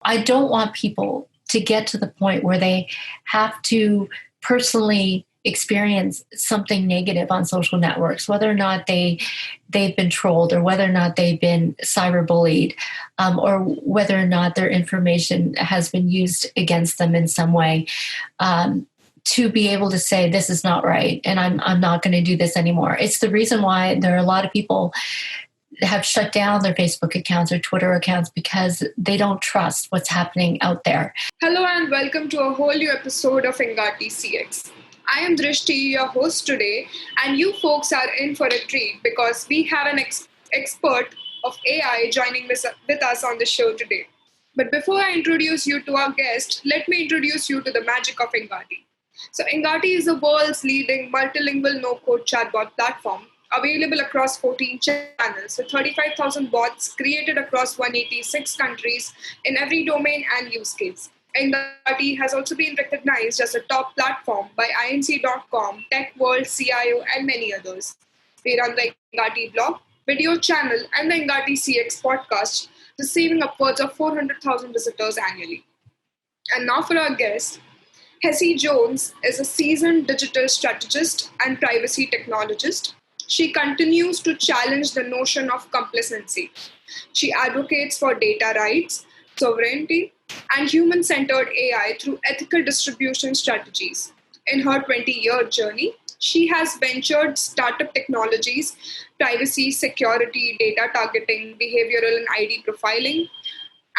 I don't want people to get to the point where they have to personally experience something negative on social networks, whether or not they've been trolled, or whether or not they've been cyberbullied, or whether or not their information has been used against them in some way, to be able to say, this is not right, and I'm not going to do this anymore. It's the reason why there are a lot of people have shut down their Facebook accounts or Twitter accounts, because they don't trust what's happening out there. Hello and welcome to a whole new episode of Engati CX. I am Drishti, your host today, and you folks are in for a treat because we have an expert of AI joining with us on the show today. But before I introduce you to our guest, let me introduce you to the magic of Engati. So Engati is the world's leading multilingual no-code chatbot platform, available across 14 channels with 35,000 bots created across 186 countries in every domain and use case. Engati has also been recognized as a top platform by INC.com, Tech World, CIO, and many others. We run the Engati blog, video channel, and the Engati CX podcast, receiving upwards of 400,000 visitors annually. And now for our guest. Hessie Jones is a seasoned digital strategist and privacy technologist. She continues to challenge the notion of complacency. She advocates for data rights, sovereignty, and human-centered AI through ethical distribution strategies. In her 20-year journey, she has ventured startup technologies, privacy, security, data targeting, behavioral and ID profiling,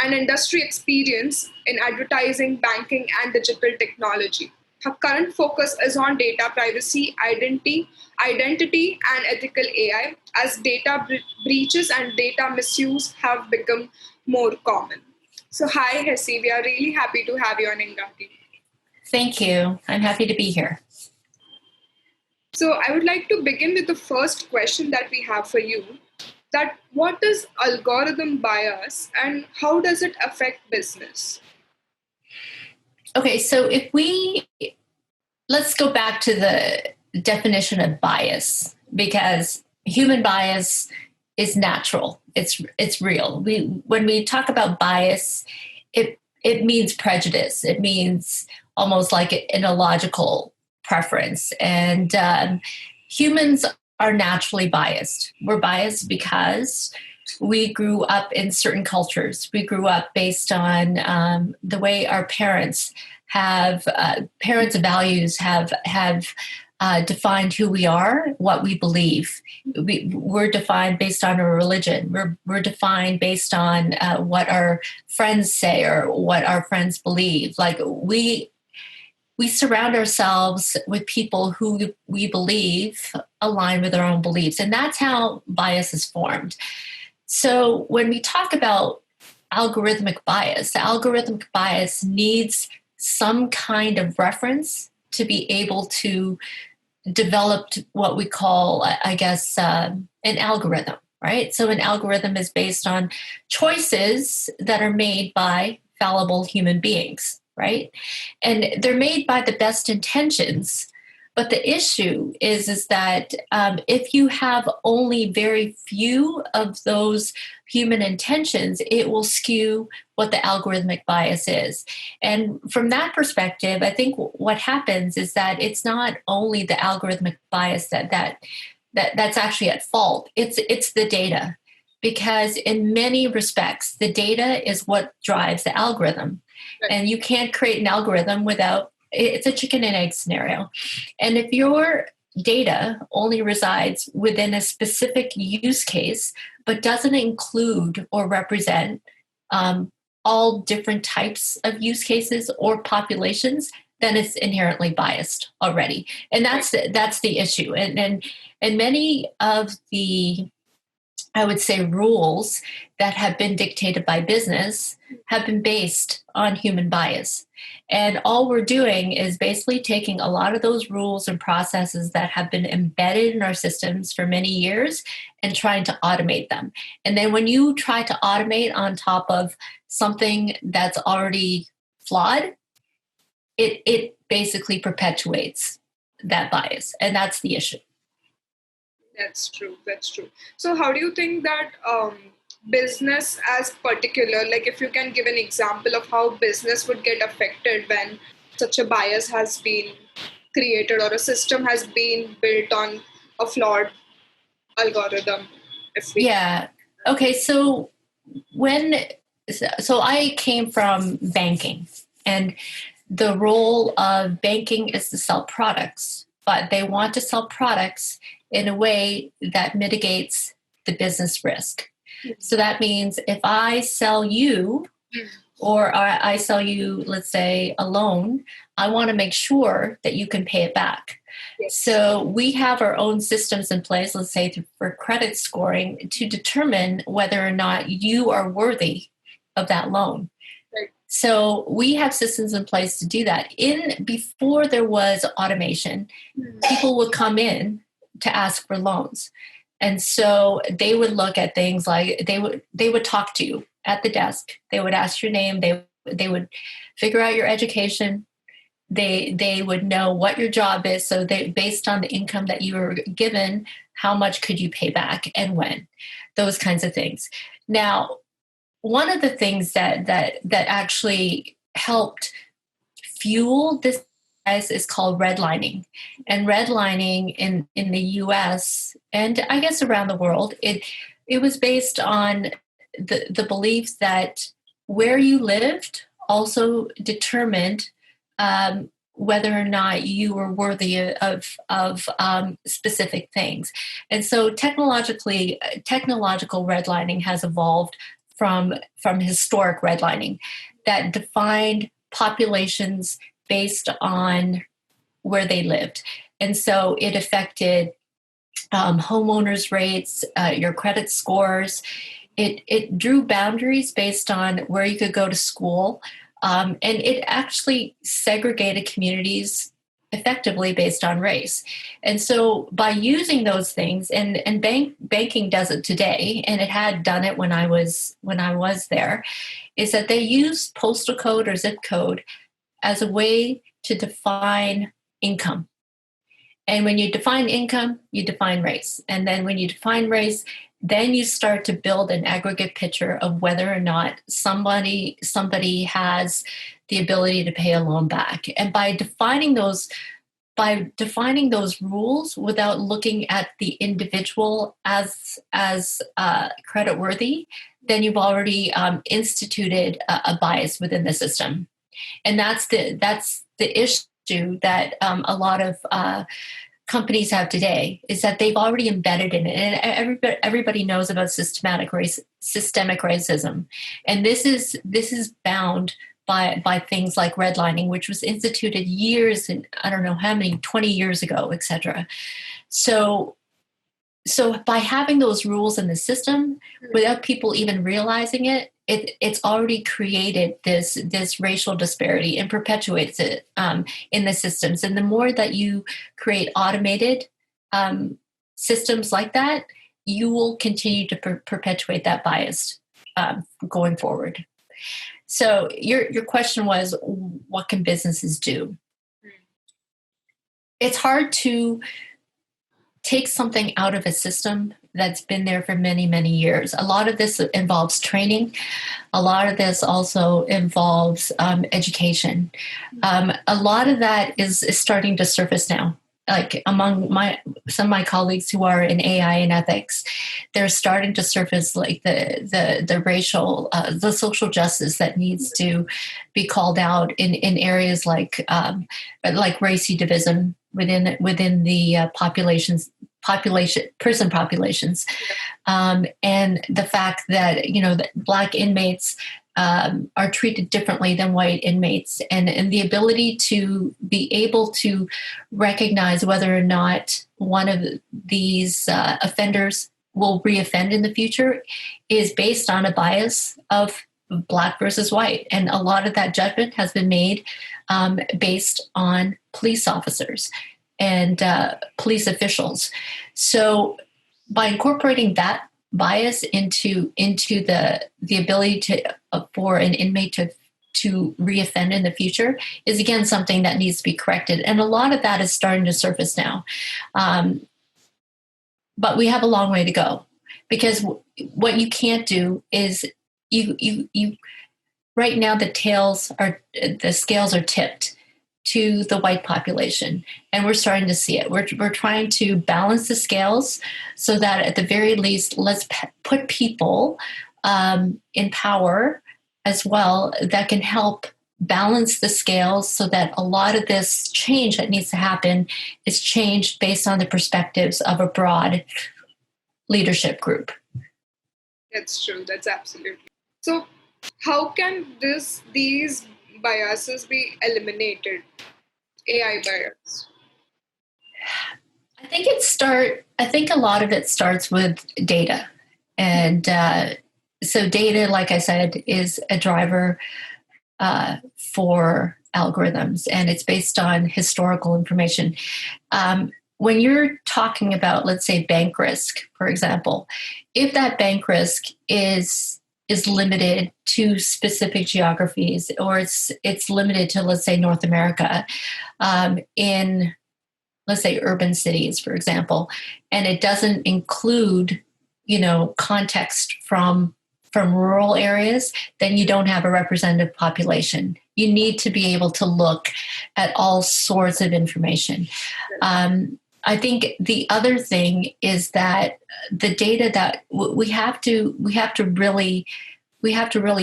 and industry experience in advertising, banking, and digital technology. Her current focus is on data privacy, identity, and ethical AI, as data breaches and data misuse have become more common. So, hi, Hessie. We are really happy to have you on Engati. Thank you. I'm happy to be here. So, I would like to begin with the first question that we have for you. That what is algorithm bias and how does it affect business? Okay, so let's go back to the definition of bias, because human bias is natural. It's real. When we talk about bias, it means prejudice. It means almost like an illogical preference. And humans are naturally biased. We're biased because we grew up in certain cultures. We grew up based on the way our parents' values have defined who we are, what we believe. We're defined based on our religion. We're defined based on what our friends say or what our friends believe. Like we surround ourselves with people who we believe align with our own beliefs. And that's how bias is formed. So when we talk about algorithmic bias needs some kind of reference to be able to develop what we call, I guess, an algorithm, right? So an algorithm is based on choices that are made by fallible human beings. Right? And they're made by the best intentions. But the issue is that if you have only very few of those human intentions, it will skew what the algorithmic bias is. And from that perspective, I think what happens is that it's not only the algorithmic bias that's actually at fault. It's the data. Because in many respects, the data is what drives the algorithm. And you can't create an algorithm without, it's a chicken and egg scenario. And if your data only resides within a specific use case, but doesn't include or represent all different types of use cases or populations, then it's inherently biased already. And that's the issue. And many of the, I would say, rules that have been dictated by business have been based on human bias. And all we're doing is basically taking a lot of those rules and processes that have been embedded in our systems for many years and trying to automate them. And then when you try to automate on top of something that's already flawed, it basically perpetuates that bias. And that's the issue. That's true. So how do you think that business as particular, like if you can give an example of how business would get affected when such a bias has been created or a system has been built on a flawed algorithm, if we can. Yeah. Okay. So I came from banking, and the role of banking is to sell products, but they want to sell products in a way that mitigates the business risk. So that means if I sell you, or I sell you, let's say, a loan, I want to make sure that you can pay it back. Yes. So we have our own systems in place, let's say for credit scoring, to determine whether or not you are worthy of that loan. Right. So we have systems in place to do that. Before there was automation, people would come in to ask for loans. And so they would look at things like they would talk to you at the desk. They would ask your name. They would figure out your education. They would know what your job is. So based on the income that you were given, how much could you pay back and when? Those kinds of things. Now, one of the things that actually helped fuel this is called redlining. And redlining in the US and I guess around the world, it was based on the belief that where you lived also determined whether or not you were worthy of specific things. And so technological redlining has evolved from historic redlining that defined populations based on where they lived. And so it affected homeowners rates, your credit scores. It drew boundaries based on where you could go to school. And it actually segregated communities effectively based on race. And so by using those things, and banking does it today, and it had done it when I was there, is that they use postal code or zip code as a way to define income. And when you define income, you define race. And then when you define race, then you start to build an aggregate picture of whether or not somebody has the ability to pay a loan back. And by defining those rules without looking at the individual as creditworthy, then you've already instituted a bias within the system. And that's the issue that a lot of companies have today, is that they've already embedded in it. And everybody knows about systemic racism. And this is bound by things like redlining, which was instituted years, and I don't know how many, 20 years ago, et cetera. So by having those rules in the system, without people even realizing it, it's already created this racial disparity and perpetuates it in the systems. And the more that you create automated systems like that, you will continue to perpetuate that bias going forward. So your question was, what can businesses do? It's hard to take something out of a system that's been there for many, many years. A lot of this involves training. A lot of this also involves education. A lot of that is starting to surface now. Like among some of my colleagues who are in AI and ethics, they're starting to surface like the racial, the social justice that needs to be called out in areas like race division within the prison populations, and the fact that that Black inmates are treated differently than white inmates, and the ability to be able to recognize whether or not one of these offenders will reoffend in the future is based on a bias of Black versus white. And a lot of that judgment has been made based on police officers and police officials. So by incorporating that bias into the ability for an inmate to reoffend in the future is again something that needs to be corrected. And a lot of that is starting to surface now. But we have a long way to go. because what you can't do is you right now the scales are tipped to the white population, and we're starting to see it. We're trying to balance the scales so that at the very least, let's put people in power as well that can help balance the scales so that a lot of this change that needs to happen is changed based on the perspectives of a broad leadership group. That's true. That's absolutely. So how can these biases be eliminated? AI bias. I think a lot of it starts with data. And so data, like I said, is a driver for algorithms, and it's based on historical information. When you're talking about, let's say, bank risk, for example, if that bank risk is limited to specific geographies, or it's limited to, let's say, North America, in, let's say, urban cities, for example, and it doesn't include, context from rural areas, then you don't have a representative population. You need to be able to look at all sorts of information. I think the other thing is that the data that we have to really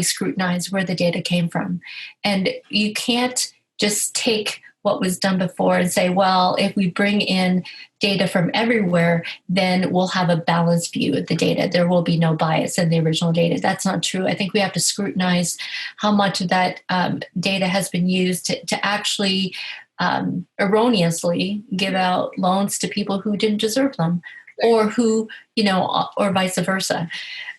scrutinize where the data came from, and you can't just take what was done before and say, well, if we bring in data from everywhere, then we'll have a balanced view of the data. There will be no bias in the original data. That's not true. I think we have to scrutinize how much of that data has been used to actually erroneously give out loans to people who didn't deserve them, or who, or vice versa.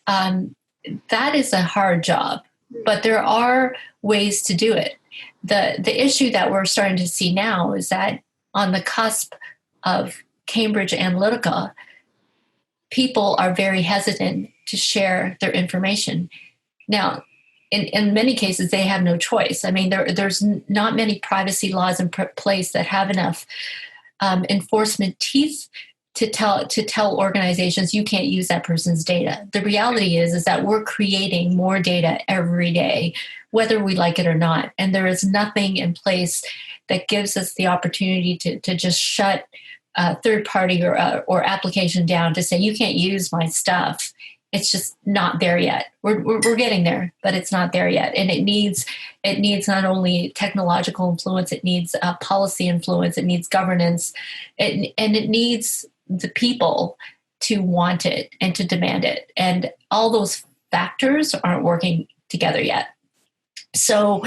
That is a hard job, but there are ways to do it. The issue that we're starting to see now is that on the cusp of Cambridge Analytica, people are very hesitant to share their information. Now, in many cases, they have no choice. I mean, there's not many privacy laws in place that have enough enforcement teeth to tell organizations you can't use that person's data. The reality is that we're creating more data every day, whether we like it or not. And there is nothing in place that gives us the opportunity to just shut a third party or application down to say, you can't use my stuff. It's just not there yet. We're getting there, but it's not there yet. And it needs not only technological influence, it needs policy influence, it needs governance, and it needs the people to want it and to demand it. And all those factors aren't working together yet. So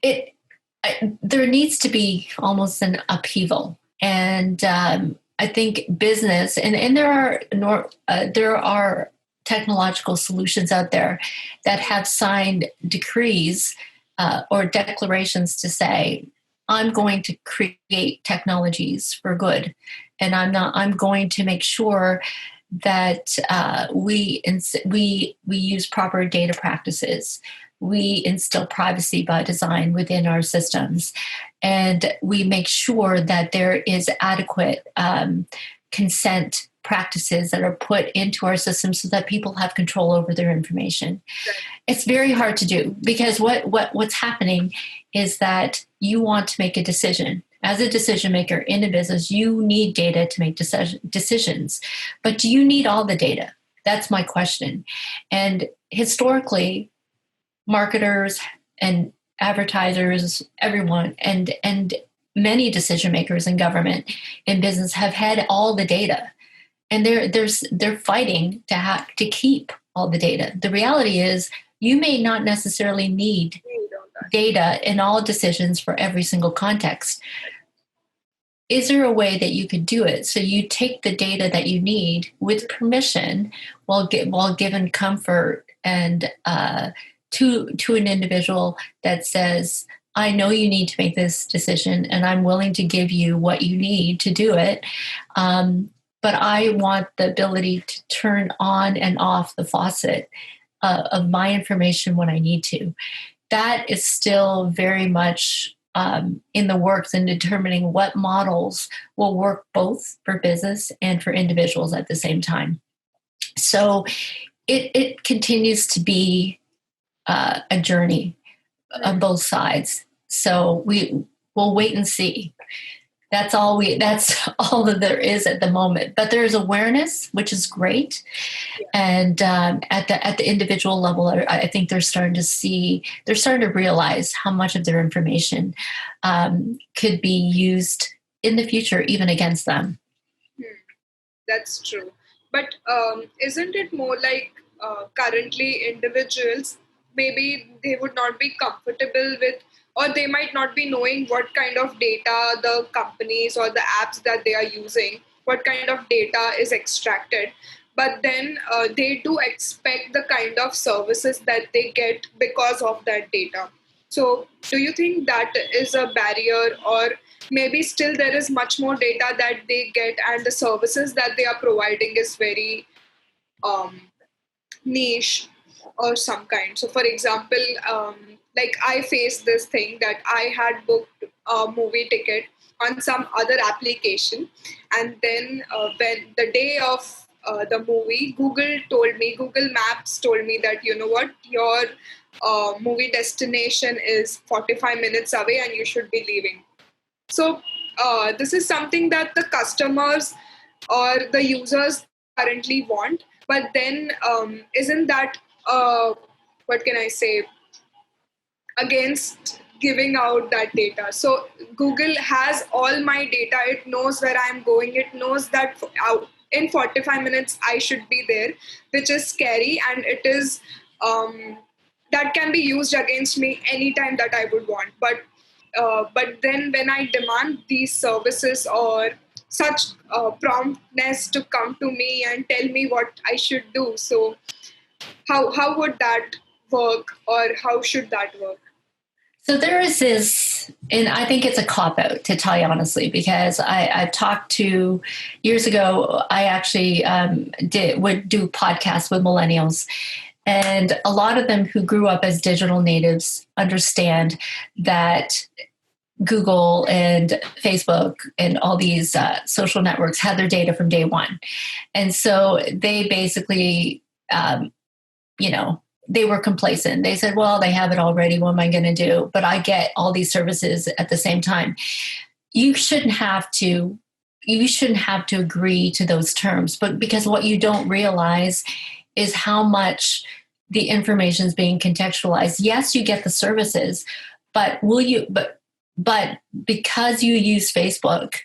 there needs to be almost an upheaval. And I think business, and there are technological solutions out there that have signed decrees or declarations to say, I'm going to create technologies for good, and I'm going to make sure that we use proper data practices. We instill privacy by design within our systems, and we make sure that there is adequate consent practices that are put into our systems so that people have control over their information. Right. It's very hard to do, because what's happening is that you want to make a decision. As a decision maker in a business, you need data to make decisions. But do you need all the data? That's my question. And historically, marketers and advertisers, everyone, and many decision makers in government and business have had all the data, and they're fighting to keep all the data. The reality is, you may not necessarily need data in all decisions for every single context. Is there a way that you could do it so you take the data that you need with permission, while given comfort and to an individual that says, I know you need to make this decision, and I'm willing to give you what you need to do it. But I want the ability to turn on and off the faucet of my information when I need to. That is still very much in the works, in determining what models will work both for business and for individuals at the same time. So it continues to be a journey on both sides. So we'll wait and see. That's all that there is at the moment. But there's awareness, which is great. And at the individual level, I think they're starting to realize how much of their information could be used in the future, even against them. That's true. But isn't it more like currently individuals, maybe they would not be comfortable with, or they might not be knowing what kind of data the companies or the apps that they are using, what kind of data is extracted. But then they do expect the kind of services that they get because of that data. So, do you think that is a barrier, or maybe still there is much more data that they get, and the services that they are providing is very um, niche or some kind? So, for example, like I faced this thing that I had booked a movie ticket on some other application, and then when the day of the movie, Google Maps told me that, you know what, your movie destination is 45 minutes away and you should be leaving. So this is something that the customers or the users currently want, but then isn't that what can I say, against giving out that data? So Google has all my data. It knows where I'm going. It knows that in 45 minutes I should be there, which is scary, and it is that can be used against me anytime that I would want. But then when I demand these services or such promptness to come to me and tell me what I should do, so how would that work, or how should that work? So there is this, and I think it's a cop-out, to tell you honestly, because I've talked to, years ago, I actually would do podcasts with millennials. And a lot of them who grew up as digital natives understand that Google and Facebook and all these social networks had their data from day one. And so they basically, they were complacent. They said, well, they have it already. What am I going to do? But I get all these services at the same time. You shouldn't have to agree to those terms, but because what you don't realize is how much the information is being contextualized. Yes, you get the services, but but because you use Facebook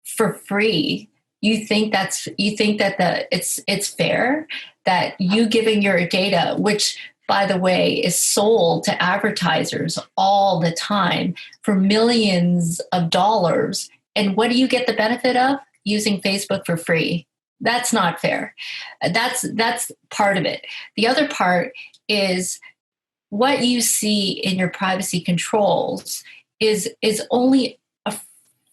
for free, you think that it's fair that you giving your data, which by the way is sold to advertisers all the time for millions of dollars, and what do you get the benefit of? Using Facebook for free. That's not fair. That's part of it. The other part is what you see in your privacy controls is only a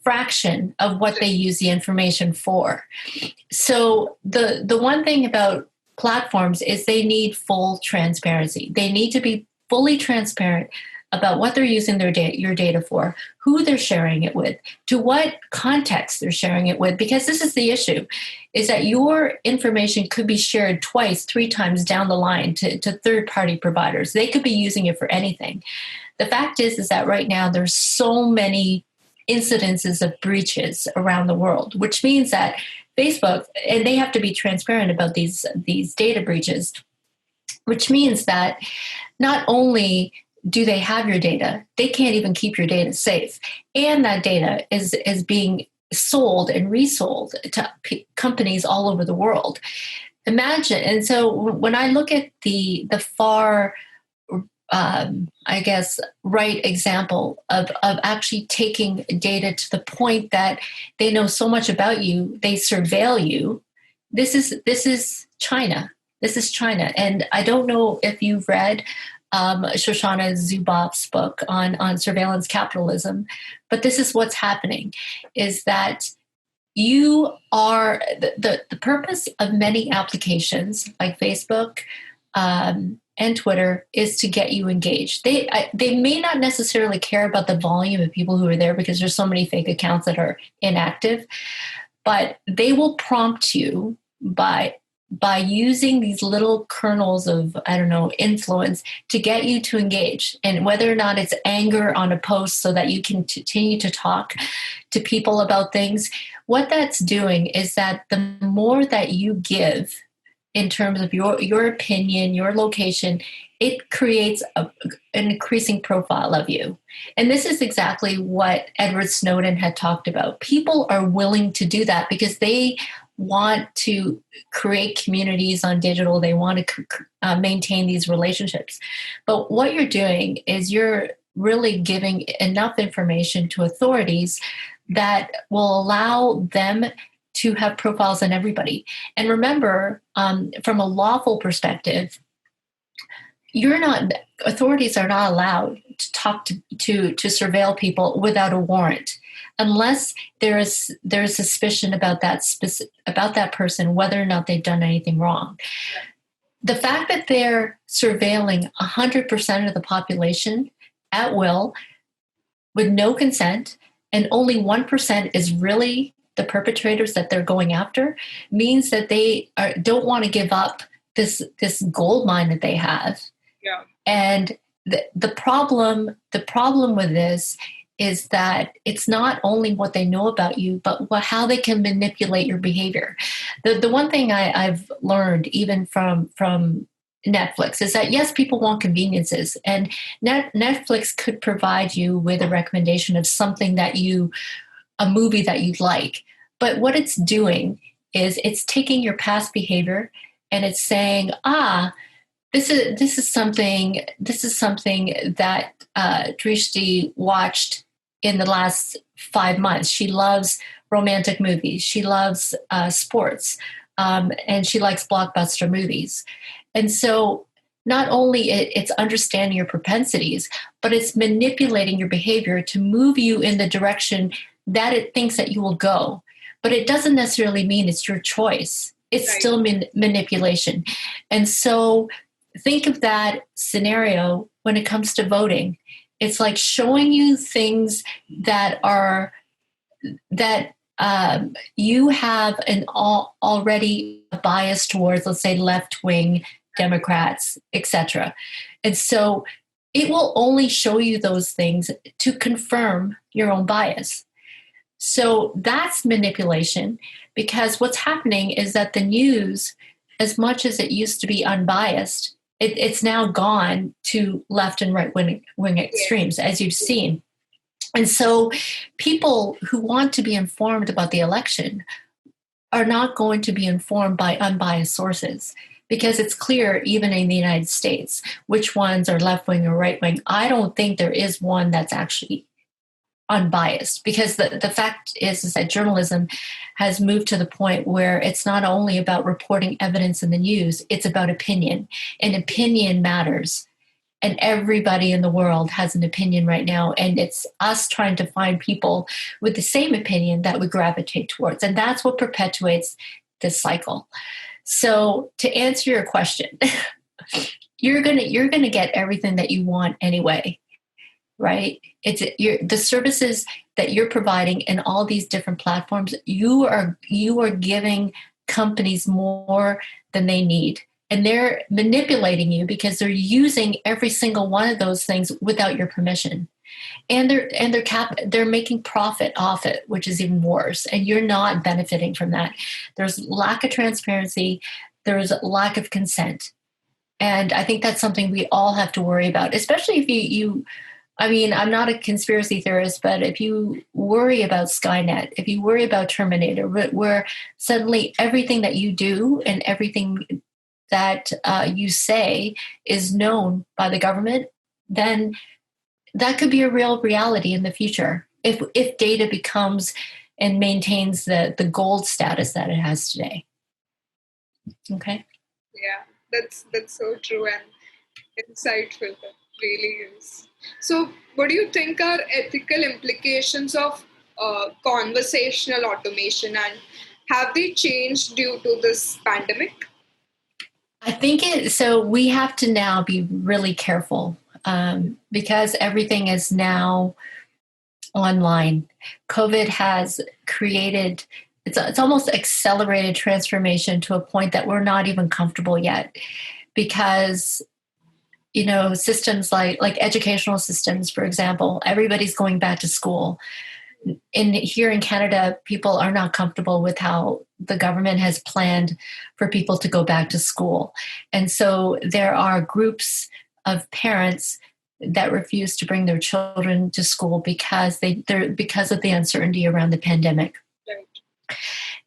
fraction of what they use the information for. So the one thing about platforms is they need full transparency. They need to be fully transparent about what they're using your data for, who they're sharing it with, to what context they're sharing it with, because this is the issue, is that your information could be shared twice, 3 times down the line to third-party providers. They could be using it for anything. The fact is that right now there's so many incidences of breaches around the world, which means that Facebook, and they have to be transparent about these data breaches, which means that not only do they have your data, they can't even keep your data safe. And that data is being sold and resold to companies all over the world. Imagine, and so when I look at the far right example of actually taking data to the point that they know so much about you, they surveil you. This is China. This is China. And I don't know if you've read Shoshana Zuboff's book on surveillance capitalism, but this is what's happening, is that you are the purpose of many applications like Facebook and Twitter is to get you engaged. They may not necessarily care about the volume of people who are there because there's so many fake accounts that are inactive, but they will prompt you by by using these little kernels of, I don't know, influence to get you to engage. And whether or not it's anger on a post so that you can continue to talk to people about things, what that's doing is that the more that you give in terms of your opinion, your location, it creates an increasing profile of you. And this is exactly what Edward Snowden had talked about. People are willing to do that because they want to create communities on digital. They want to maintain these relationships. But what you're doing is you're really giving enough information to authorities that will allow them to have profiles on everybody. And remember, from a lawful perspective, authorities are not allowed to talk to surveil people without a warrant, unless there's suspicion about that person, whether or not they've done anything wrong. The fact that they're surveilling 100% of the population at will with no consent, and only 1% is really the perpetrators that they're going after, means that they don't want to give up this gold mine that they have. Yeah. And the problem with this is that it's not only what they know about you, but how they can manipulate your behavior. The one thing I've learned, even from Netflix, is that yes, people want conveniences, and Netflix could provide you with a recommendation of something a movie that you'd like. But what it's doing is it's taking your past behavior and it's saying, this is something that Drishti watched in the last 5 months. She loves romantic movies. She loves sports, and she likes blockbuster movies. And so not only it's understanding your propensities, but it's manipulating your behavior to move you in the direction that it thinks that you will go. But it doesn't necessarily mean it's your choice. It's right. Still manipulation. And so think of that scenario when it comes to voting. It's like showing you things that you have an already bias towards, let's say, left-wing Democrats, etc. And so it will only show you those things to confirm your own bias. So that's manipulation, because what's happening is that the news, as much as it used to be unbiased, it's now gone to left and right wing extremes, as you've seen. And so people who want to be informed about the election are not going to be informed by unbiased sources, because it's clear, even in the United States, which ones are left wing or right wing. I don't think there is one that's actually unbiased, because the fact is that journalism has moved to the point where it's not only about reporting evidence in the news, it's about opinion, and opinion matters. And everybody in the world has an opinion right now, and it's us trying to find people with the same opinion that we gravitate towards, and that's what perpetuates this cycle. So to answer your question, you're gonna get everything that you want anyway. Right? The services that you're providing in all these different platforms, you are giving companies more than they need. And they're manipulating you because they're using every single one of those things without your permission. And they're making profit off it, which is even worse. And you're not benefiting from that. There's lack of transparency, there's lack of consent. And I think that's something we all have to worry about, especially if you I mean, I'm not a conspiracy theorist, but if you worry about Skynet, if you worry about Terminator, where suddenly everything that you do and everything that you say is known by the government, then that could be a real reality in the future if data becomes and maintains the gold status that it has today. Okay? Yeah, that's so true and insightful. That really is. So, what do you think are ethical implications of conversational automation, and have they changed due to this pandemic? I think so we have to now be really careful because everything is now online. COVID has created it's almost accelerated transformation to a point that we're not even comfortable yet, because systems like educational systems, for example, everybody's going back to school. Here in Canada, people are not comfortable with how the government has planned for people to go back to school. And so there are groups of parents that refuse to bring their children to school because because of the uncertainty around the pandemic. Right.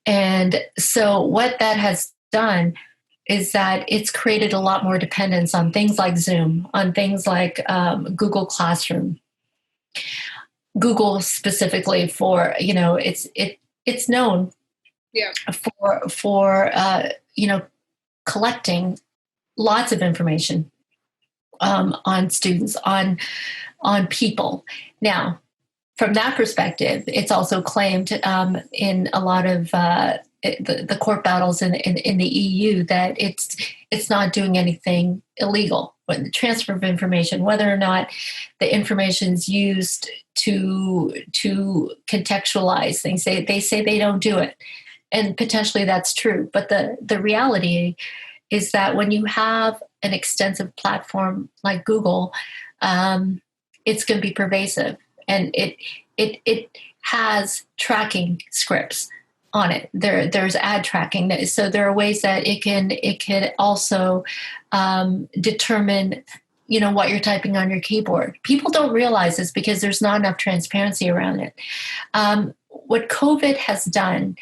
And so what that has done is that it's created a lot more dependence on things like Zoom, on things like Google Classroom. Google specifically for, it's known for collecting lots of information on students, on people. Now, from that perspective, it's also claimed in a lot of the court battles in the EU that it's not doing anything illegal. When the transfer of information, whether or not the information is used to contextualize things, they say they don't do it, and potentially that's true. But the reality is that when you have an extensive platform like Google, it's going to be pervasive, and it has tracking scripts on it. There's ad tracking, so there are ways that it can also determine what you're typing on your keyboard. People don't realize this because there's not enough transparency around it. What COVID has done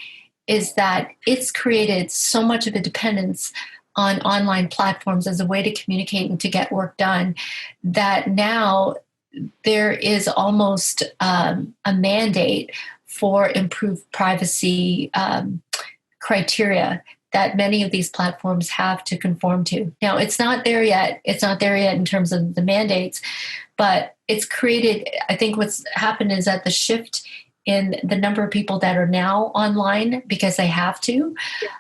is that it's created so much of a dependence on online platforms as a way to communicate and to get work done that now there is almost a mandate for improved privacy criteria that many of these platforms have to conform to. Now, it's not there yet. It's not there yet in terms of the mandates, but it's created, I think what's happened is that the shift in the number of people that are now online because they have to,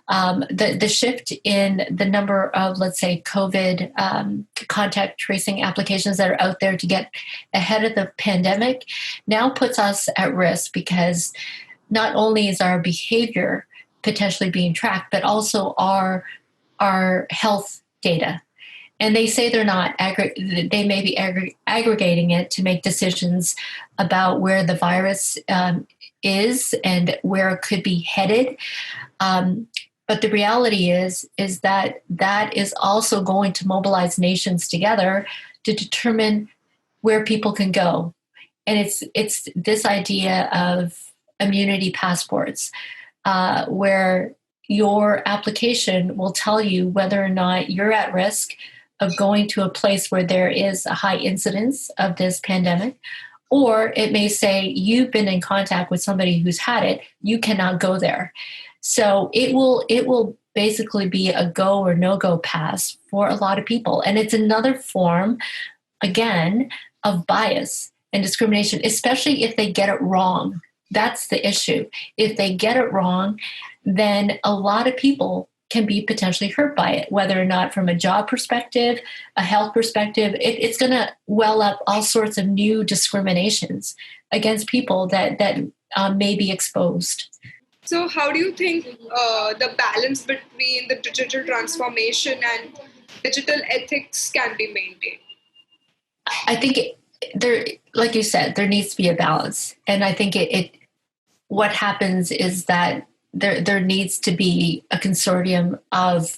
the shift in the number of, let's say, COVID contact tracing applications that are out there to get ahead of the pandemic now puts us at risk, because not only is our behavior potentially being tracked, but also our health data. And they say they're not, they may be aggregating it to make decisions about where the virus is and where it could be headed. But the reality is that is also going to mobilize nations together to determine where people can go. And it's this idea of immunity passports, where your application will tell you whether or not you're at risk of going to a place where there is a high incidence of this pandemic, or it may say you've been in contact with somebody who's had it, you cannot go there. So it will basically be a go or no-go pass for a lot of people. And it's another form, again, of bias and discrimination, especially if they get it wrong. That's the issue. If they get it wrong, then a lot of people can be potentially hurt by it, whether or not from a job perspective, a health perspective. It's going to well up all sorts of new discriminations against people that may be exposed. So how do you think the balance between the digital transformation and digital ethics can be maintained? I think there, like you said, there needs to be a balance. And I think what happens is that there needs to be a consortium of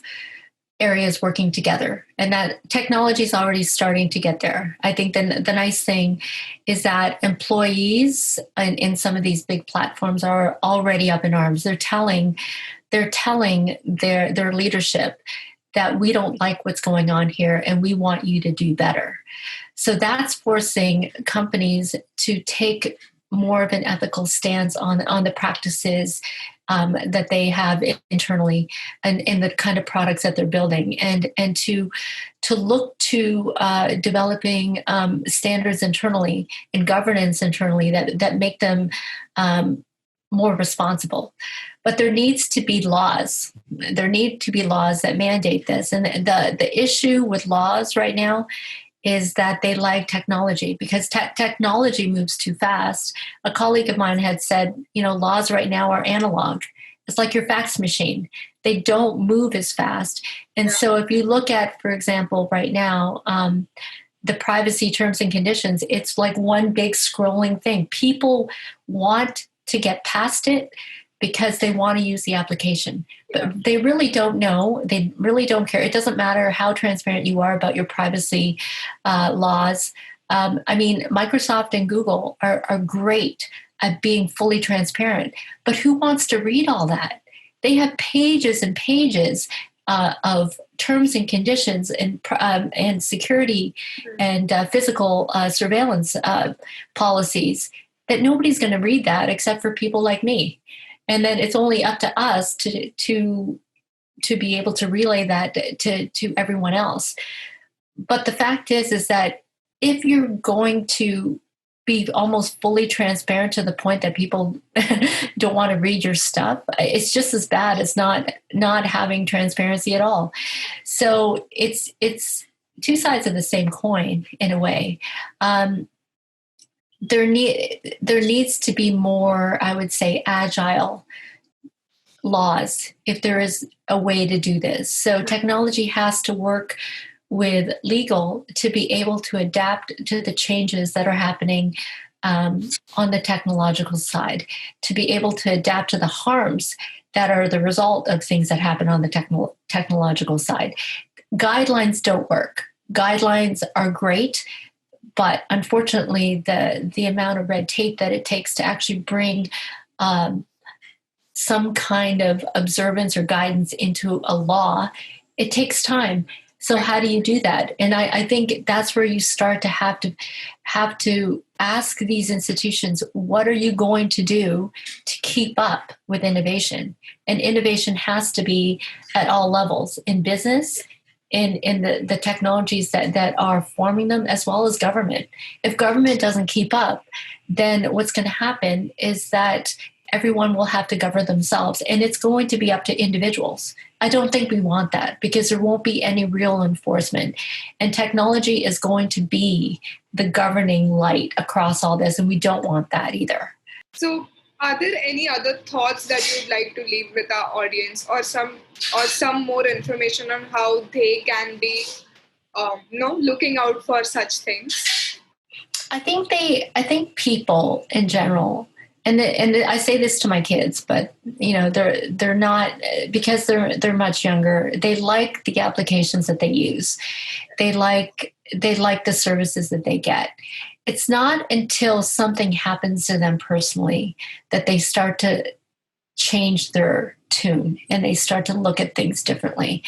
areas working together, and that technology is already starting to get there. I think the nice thing is that employees in some of these big platforms are already up in arms. They're telling their leadership that we don't like what's going on here and we want you to do better. So that's forcing companies to take more of an ethical stance on the practices that they have internally and the kind of products that they're building, and to look to developing standards internally and governance internally that make them more responsible. But there needs to be laws. There need to be laws that mandate this. And the issue with laws right now is that they lag technology, because technology moves too fast. A colleague of mine had said, laws right now are analog, It's like your fax machine. They don't move as fast. And so if you look at, for example, right now, the privacy terms and conditions, it's like one big scrolling thing. People want to get past it because they want to use the application, but they really don't know. They really don't care. It doesn't matter how transparent you are about your privacy laws. I mean, Microsoft and Google are great at being fully transparent, but who wants to read all that? They have pages and pages of terms and conditions and security and physical surveillance policies that nobody's going to read that except for people like me. And then it's only up to us to be able to relay that to everyone else. But the fact is that if you're going to be almost fully transparent to the point that people don't want to read your stuff, it's just as bad as not having transparency at all. So it's two sides of the same coin in a way. There needs to be more, I would say, agile laws if there is a way to do this. So technology has to work with legal to be able to adapt to the changes that are happening on the technological side, to be able to adapt to the harms that are the result of things that happen on the technological side. Guidelines don't work. Guidelines are great, but unfortunately, the amount of red tape that it takes to actually bring some kind of observance or guidance into a law, it takes time. So how do you do that? And I think that's where you start to have to ask these institutions, what are you going to do to keep up with innovation? And innovation has to be at all levels, in business, in the technologies that are forming them, as well as government. If government doesn't keep up, then what's going to happen is that everyone will have to govern themselves, and it's going to be up to individuals. I don't think we want that because there won't be any real enforcement. And technology is going to be the governing light across all this, and we don't want that either. So are there any other thoughts that you'd like to leave with our audience, or some more information on how they can be looking out for such things? I think people in general, and I say this to my kids, but they're not, because they're much younger. They like the applications that they use. They like the services that they get. It's not until something happens to them personally that they start to change their tune and they start to look at things differently.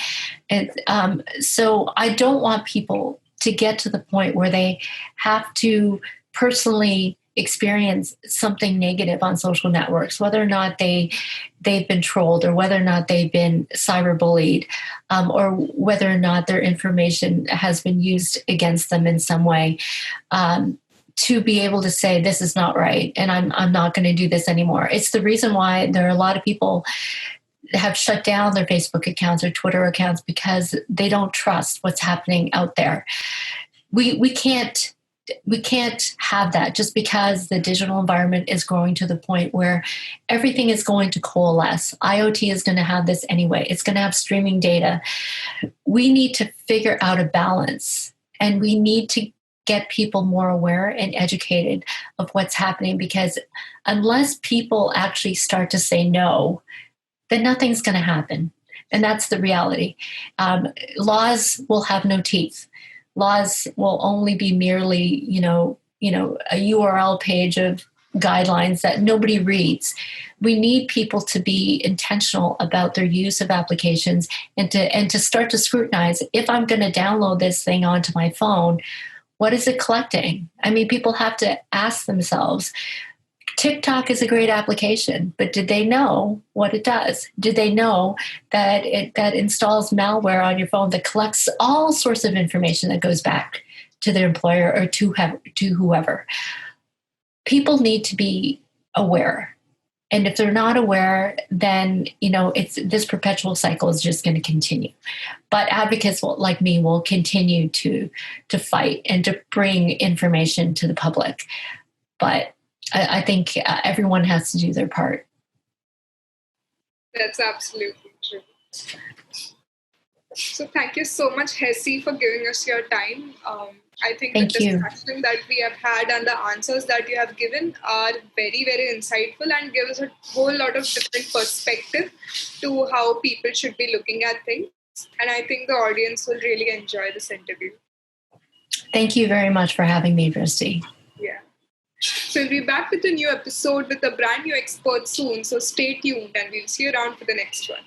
And so I don't want people to get to the point where they have to personally experience something negative on social networks, whether or not they've been trolled, or whether or not they've been cyberbullied, or whether or not their information has been used against them in some way, to be able to say, this is not right, and I'm not going to do this anymore. It's the reason why there are a lot of people have shut down their Facebook accounts or Twitter accounts, because they don't trust what's happening out there. We can't have that just because the digital environment is growing to the point where everything is going to coalesce. IoT is going to have this anyway. It's going to have streaming data. We need to figure out a balance, and we need to get people more aware and educated of what's happening, because unless people actually start to say no, then nothing's going to happen. And that's the reality. Laws will have no teeth. Laws will only be merely, a URL page of guidelines that nobody reads. We need people to be intentional about their use of applications, and to start to scrutinize, if I'm going to download this thing onto my phone, what is it collecting? I mean, people have to ask themselves. TikTok is a great application, but did they know what it does? Did they know that that installs malware on your phone that collects all sorts of information that goes back to their employer or to whoever? People need to be aware. And if they're not aware, then, it's this perpetual cycle is just going to continue. But advocates like me will continue to fight and to bring information to the public. But I think everyone has to do their part. That's absolutely true. So thank you so much, Hessie, for giving us your time. I think the Thank you. discussion that we have had and the answers that you have given are very, very insightful and give us a whole lot of different perspective to how people should be looking at things. And I think the audience will really enjoy this interview. Thank you very much for having me, Vristi. Yeah. So we'll be back with a new episode with a brand new expert soon. So stay tuned and we'll see you around for the next one.